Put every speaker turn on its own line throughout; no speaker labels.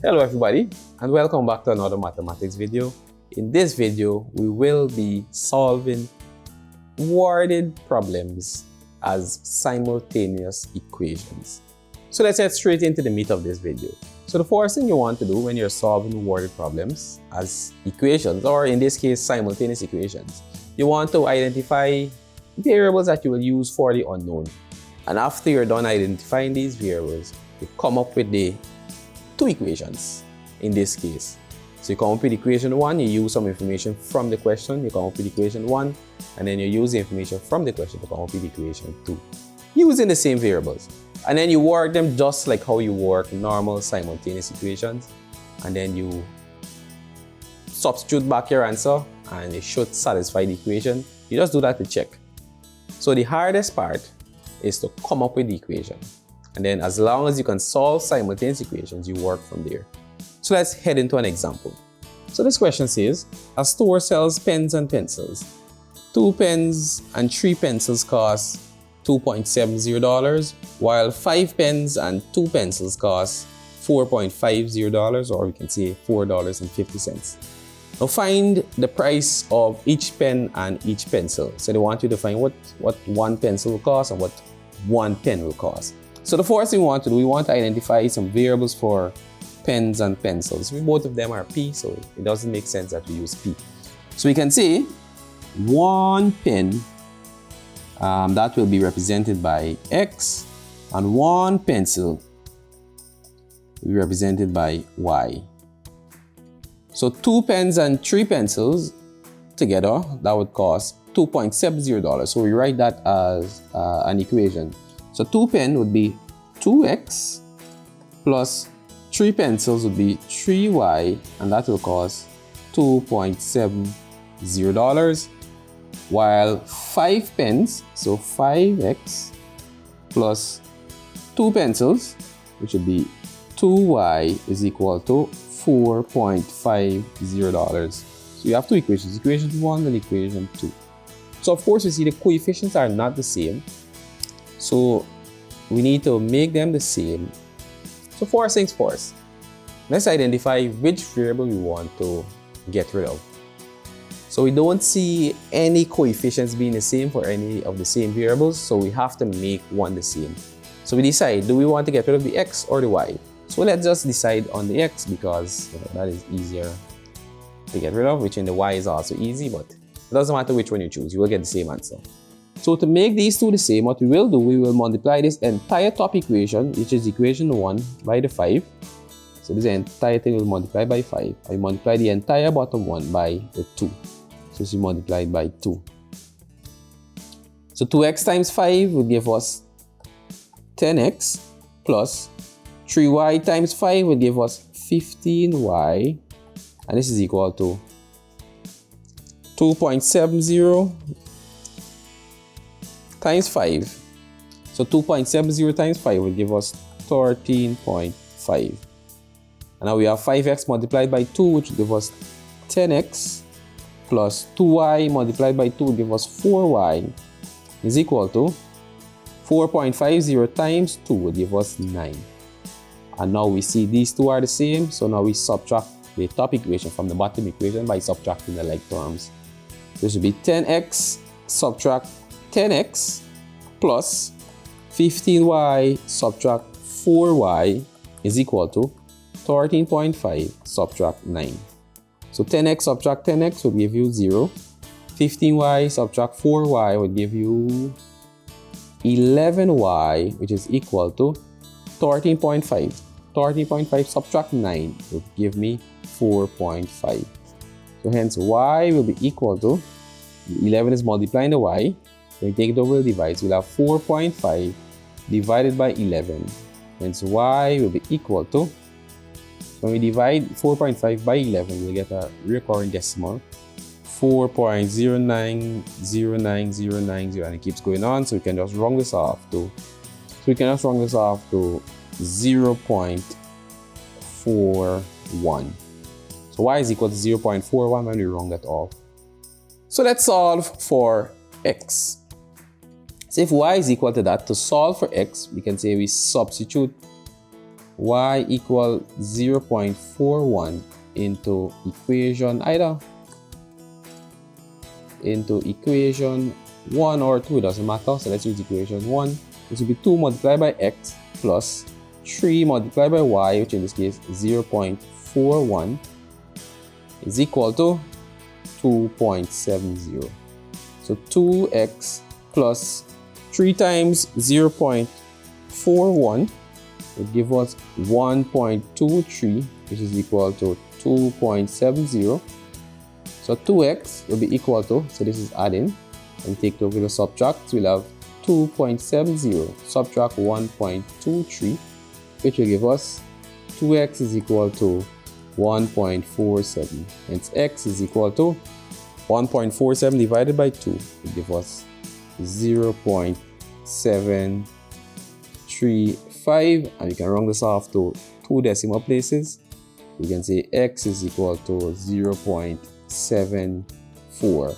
Hello everybody, and welcome back to another mathematics video. In this video, we will be solving worded problems as simultaneous equations. So let's get straight into the meat of this video. So the first thing you want to do when you're solving worded problems as equations, or in this case simultaneous equations, you want to identify variables that you will use for the unknown. And after you're done identifying these variables, you come up with the two equations in this case. So you come up with equation 1, you use some information from the question, you come up with equation 1, and then you use the information from the question to come up with equation 2, using the same variables. And then you work them just like how you work normal simultaneous equations, and then you substitute back your answer and it should satisfy the equation. You just do that to check. So the hardest part is to come up with the equation. And then as long as you can solve simultaneous equations, you work from there. So let's head into an example. So this question says, a store sells pens and pencils. 2 pens and 3 pencils cost $2.70, while 5 pens and 2 pencils cost $4.50, or we can say $4.50. Now find the price of each pen and each pencil. So they want you to find what one pencil will cost and what one pen will cost. So the first thing we want to do, we want to identify some variables for pens and pencils. Both of them are P, so it doesn't make sense that we use P. So we can say one pen, that will be represented by X, and one pencil will be represented by Y. So 2 pens and 3 pencils together, that would cost $2.70. So we write that as an equation. So 2 pen would be 2x plus 3 pencils would be 3y, and that will cost $2.70. While 5 pens, so 5x plus 2 pencils, which would be 2y, is equal to $4.50. So you have two equations, equation 1 and equation 2. So of course you see the coefficients are not the same. So we need to make them the same. So first things first, let's identify which variable we want to get rid of. So we don't see any coefficients being the same for any of the same variables, so we have to make one the same. So we decide, do we want to get rid of the x or the y? So let's just decide on the x because that is easier to get rid of, which in the y is also easy, but it doesn't matter which one you choose, you will get the same answer. So to make these two the same, what we will do, we will multiply this entire top equation, which is equation 1, by the 5. So this entire thing will multiply by 5. I multiply the entire bottom one by the 2. So this is multiplied by 2. So 2x times 5 will give us 10x plus 3y times 5 will give us 15y. And this is equal to 2.70 times 5. So 2.70 times 5 will give us 13.5. And now we have 5x multiplied by 2, which will give us 10x plus 2y multiplied by 2 will give us 4y is equal to 4.50 times 2 will give us 9. And now we see these two are the same, so now we subtract the top equation from the bottom equation by subtracting the like terms. This will be 10x subtract 10x plus 15y subtract 4y is equal to 13.5 subtract 9. So 10x subtract 10x will give you 0. 15y subtract 4y will give you 11y, which is equal to 13.5. 13.5 subtract 9 will give me 4.5. So hence y will be equal to, 11 is multiplying the y. When we take it over the divides, we'll have 4.5 divided by 11. Hence y will be equal to, when we divide 4.5 by 11, we'll get a recurring decimal, 4.0909090, and it keeps going on. So we can just round this off to, 0.41. So y is equal to 0.41 when we round that off. So let's solve for x. So if y is equal to that, to solve for x, we can say we substitute y equal 0.41 into equation into equation 1 or 2, doesn't matter. So let's use equation 1. This will be 2 multiplied by x plus 3 multiplied by y, which in this case 0.41, is equal to 2.70. So 2x plus 3 times 0.41 would give us 1.23, which is equal to 2.70. So 2x will be equal to, so this is adding, and take it over to subtract, we'll have 2.70 subtract 1.23, which will give us 2x is equal to 1.47. Hence x is equal to 1.47 divided by 2 will give us 0.735, and you can round this off to 2 decimal places. You can say x is equal to 0.74.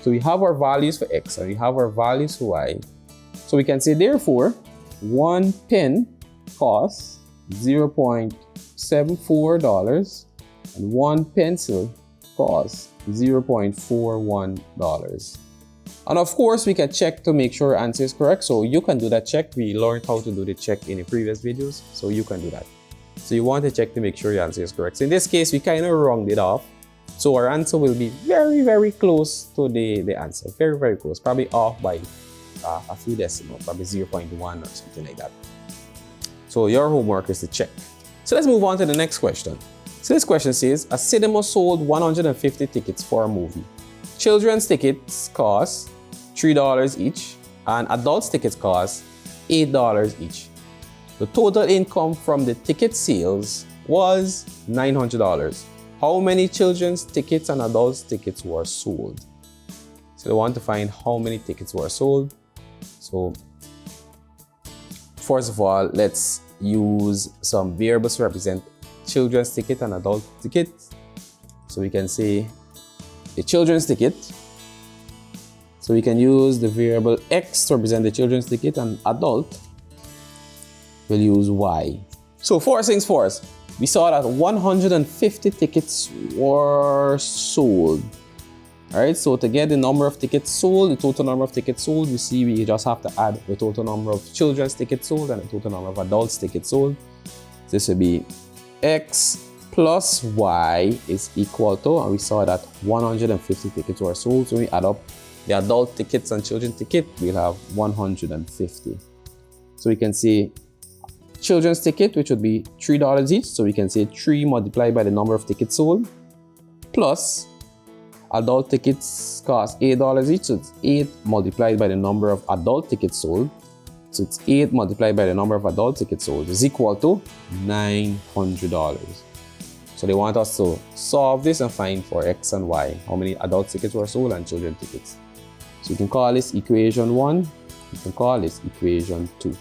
So we have our values for x and we have our values for y. So we can say therefore 1 pen costs $0.74 and 1 pencil costs $0.41. And of course, we can check to make sure our answer is correct. So you can do that check. We learned how to do the check in the previous videos, so you can do that. So you want to check to make sure your answer is correct. So in this case, we kind of rounded it off. So our answer will be very, very close to the answer. Very, very close. Probably off by a few decimals, probably 0.1 or something like that. So your homework is to check. So let's move on to the next question. So this question says, a cinema sold 150 tickets for a movie. Children's tickets cost $3 each and adults tickets cost $8 each. The total income from the ticket sales was $900. How many children's tickets and adults tickets were sold? So they want to find how many tickets were sold. So first of all, let's use some variables to represent children's ticket and adult ticket. So we can say the children's ticket. So we can use the variable x to represent the children's ticket, and adult we'll use y. So first things first, we saw that 150 tickets were sold. Alright, so to get the number of tickets sold, the total number of tickets sold, you see we just have to add the total number of children's tickets sold and the total number of adults tickets sold. This will be x plus y is equal to, and we saw that 150 tickets were sold. So when we add up the adult tickets and children ticket, we'll have 150. So we can say children's ticket, which would be $3 each. So we can say 3 multiplied by the number of tickets sold, plus adult tickets cost $8 each. So it's 8 multiplied by the number of adult tickets sold. So it's 8 multiplied by the number of adult tickets sold is equal to $900. So they want us to solve this and find for x and y, how many adult tickets were sold and children tickets. So you can call this equation 1, you can call this equation 2.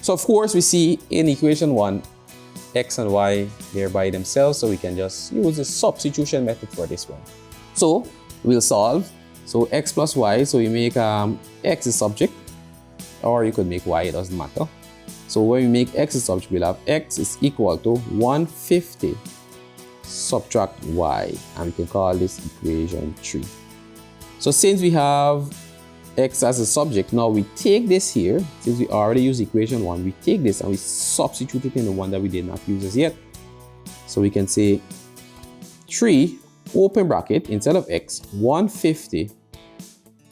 So of course we see in equation 1, x and y, they're by themselves, so we can just use the substitution method for this one. So we'll solve. So x plus y, so we make x is subject, or you could make y, it doesn't matter. So when we make x is subject, we'll have x is equal to 150 subtract y, and we can call this equation 3. So since we have x as a subject, now we take this here, since we already use equation 1, we take this and we substitute it in the one that we did not use as yet. So we can say 3 open bracket, instead of x, 150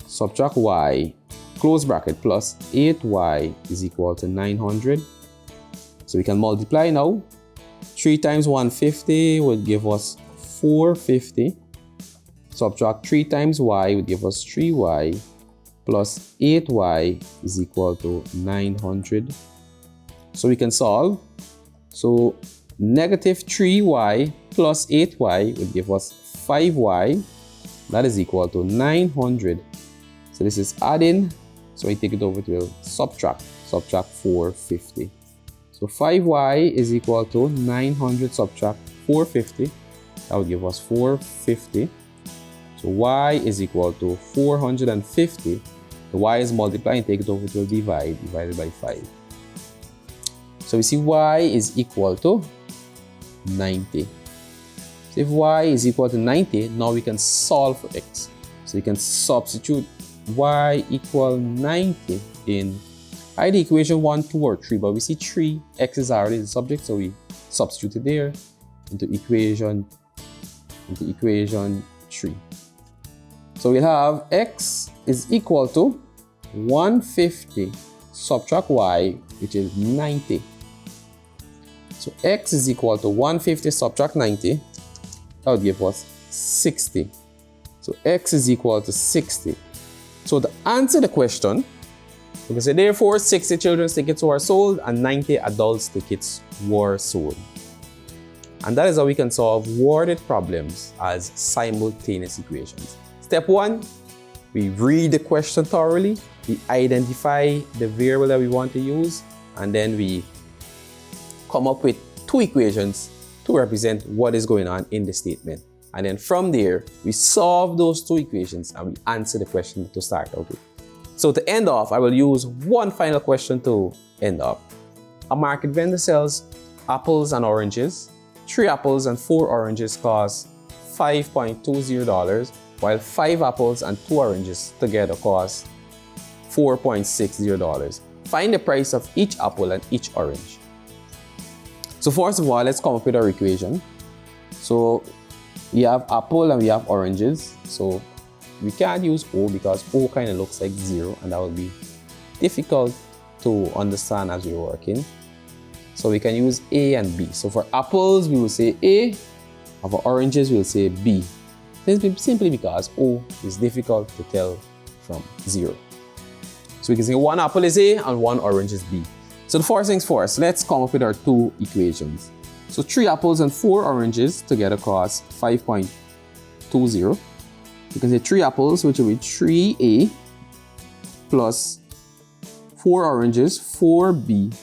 subtract y close bracket plus 8y is equal to 900. So we can multiply now. 3 times 150 would give us 450. Subtract 3 times y would give us 3y plus 8y is equal to 900. So we can solve. So negative 3y plus 8y would give us 5y. That is equal to 900. So this is adding. So we take it over to subtract 450. So 5y is equal to 900 subtract 450. That would give us 450. So y is equal to 450. The y is multiplying, take it over to divide, divided by 5. So we see y is equal to 90. So if y is equal to 90, now we can solve for x. So we can substitute y equal 90 in either equation 1, 2, or 3, but we see 3, x is already the subject, so we substitute it there into equation 3. So we'll have x is equal to 150 subtract y, which is 90. So x is equal to 150 subtract 90, that would give us 60. So x is equal to 60. So to answer the question, we can say therefore 60 children's tickets were sold and 90 adults tickets were sold. And that is how we can solve worded problems as simultaneous equations. Step 1, we read the question thoroughly, we identify the variable that we want to use, and then we come up with two equations to represent what is going on in the statement. And then from there, we solve those two equations and we answer the question to start out with. So to end off, I will use one final question to end off. A market vendor sells apples and oranges. 3 apples and 4 oranges cost $5.20, while 5 apples and 2 oranges together cost $4.60. Find the price of each apple and each orange. So first of all, let's come up with our equation. So we have apple and we have oranges. So we can't use O because O kind of looks like 0, and that will be difficult to understand as we're working. So we can use A and B. So for apples, we will say A. And for oranges, we will say B. Simply because O is difficult to tell from 0. So we can say one apple is A and one orange is B. So the first things first, let's come up with our two equations. So 3 apples and 4 oranges together cost 5.20. You can say 3 apples, which will be 3A, plus 4 oranges, 4B.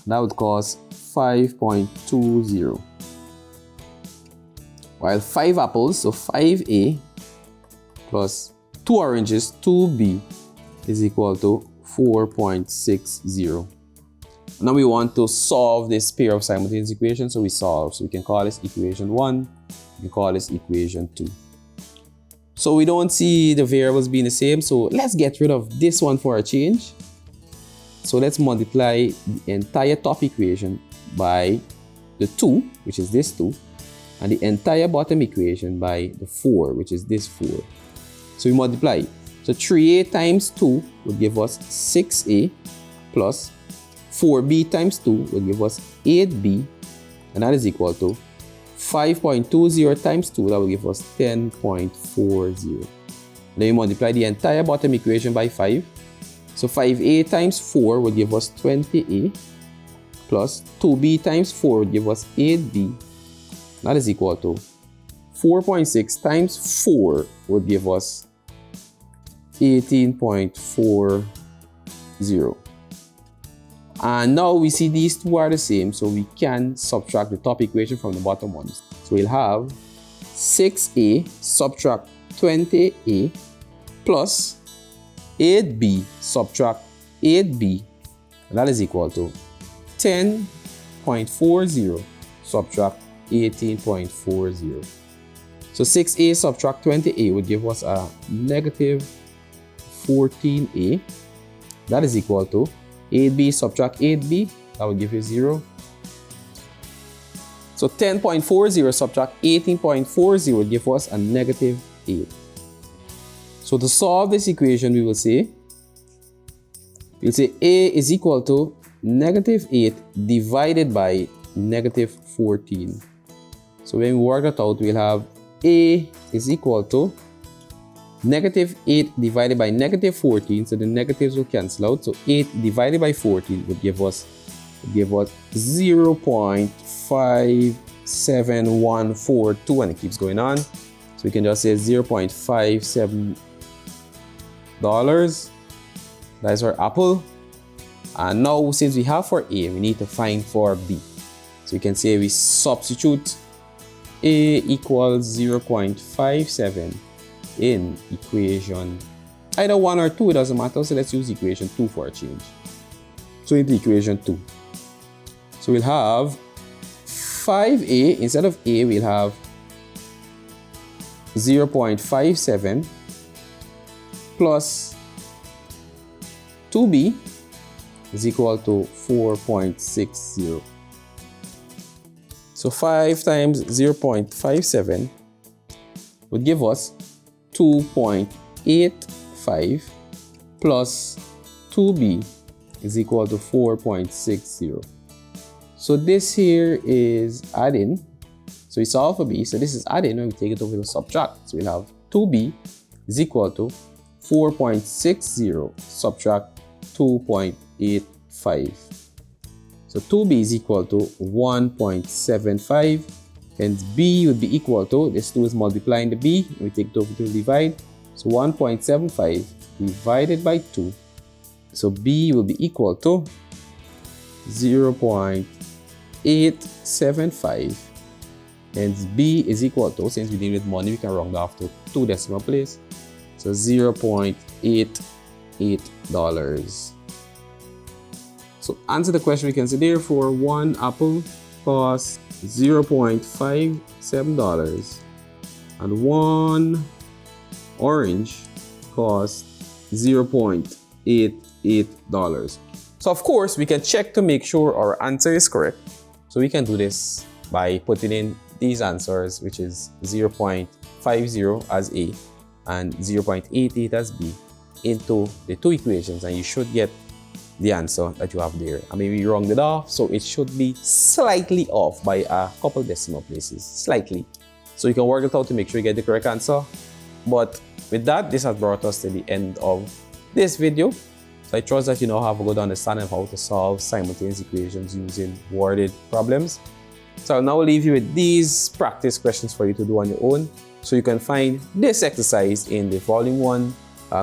That would cost 5.20. While 5 apples, so 5A, plus 2 oranges, 2B, is equal to 4.60. Now we want to solve this pair of simultaneous equations, so we solve. So we can call this equation 1, we can call this equation 2. So we don't see the variables being the same, so let's get rid of this one for a change. So let's multiply the entire top equation by the 2, which is this 2, and the entire bottom equation by the 4, which is this 4. So we multiply. So 3A times 2 will give us 6A, plus 4B times 2 will give us 8B, and that is equal to 5.20 times 2, that will give us 10.40. Then we multiply the entire bottom equation by 5. So 5A times 4 will give us 20A, plus 2B times 4 will give us 8B. That is equal to 4.6 times 4 would give us 18.40. And now we see these two are the same, so we can subtract the top equation from the bottom ones. So we'll have 6A subtract 20A plus 8B subtract 8B, and that is equal to 10.40 subtract 18.40. So 6A subtract 20A would give us a negative 14A. That is equal to 8B subtract 8B, that will give you 0. So 10.40 subtract 18.40 will give us a negative 8. So to solve this equation, we'll say A is equal to negative 8 divided by negative 14. So when we work that out, we'll have A is equal to negative 8 divided by negative 14, so the negatives will cancel out. So 8 divided by 14 would give us 0.57142, and it keeps going on. So we can just say $0.57. That's our apple. And now since we have for A, we need to find for B. So we can say we substitute A equals 0.57 in equation either 1 or 2, it doesn't matter. So let's use equation 2 for a change. So into equation 2. So we'll have 5a, instead of a, we'll have 0.57 plus 2b is equal to 4.60. So 5 times 0.57 would give us 2.85 plus 2b is equal to 4.60. So this here is adding. So we solve for b. So this is adding, and we take it over to subtract. So we'll have 2b is equal to 4.60 subtract 2.85. So 2b is equal to 1.75. Hence b would be equal to, this 2 is multiplying the b, we take it over to divide. So 1.75 divided by 2. So b will be equal to 0.875. Hence b is equal to, since we deal with money, we can round off to 2 decimal place. So $0.88. So answer the question, we can say therefore 1 apple costs $0.57 and 1 orange costs $0.88. So of course we can check to make sure our answer is correct. So we can do this by putting in these answers, which is 0.50 as A and 0.88 as B, into the two equations, and you should get the answer that you have there. I mean, we rounded off, so it should be slightly off by a couple decimal places, slightly. So you can work it out to make sure you get the correct answer. But with that, this has brought us to the end of this video. So I trust that you now have a good understanding of how to solve simultaneous equations using worded problems. So I'll now leave you with these practice questions for you to do on your own. So you can find this exercise in the Volume 1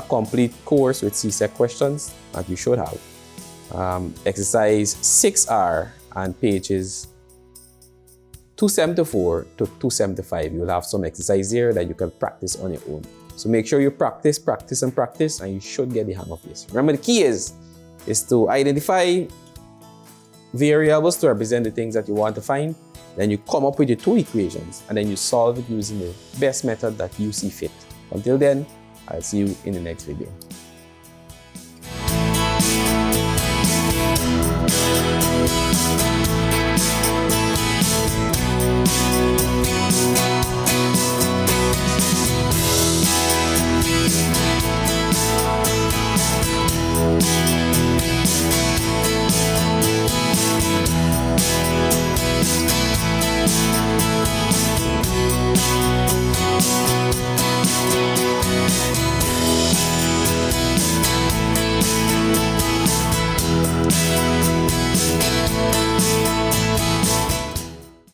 complete course with CSEC questions that you should have. Exercise 6R and pages 274 to 275. You'll have some exercise here that you can practice on your own. So make sure you practice, practice, and practice, and you should get the hang of this. Remember, the key is to identify variables to represent the things that you want to find. Then you come up with your two equations, and then you solve it using the best method that you see fit. Until then, I'll see you in the next video.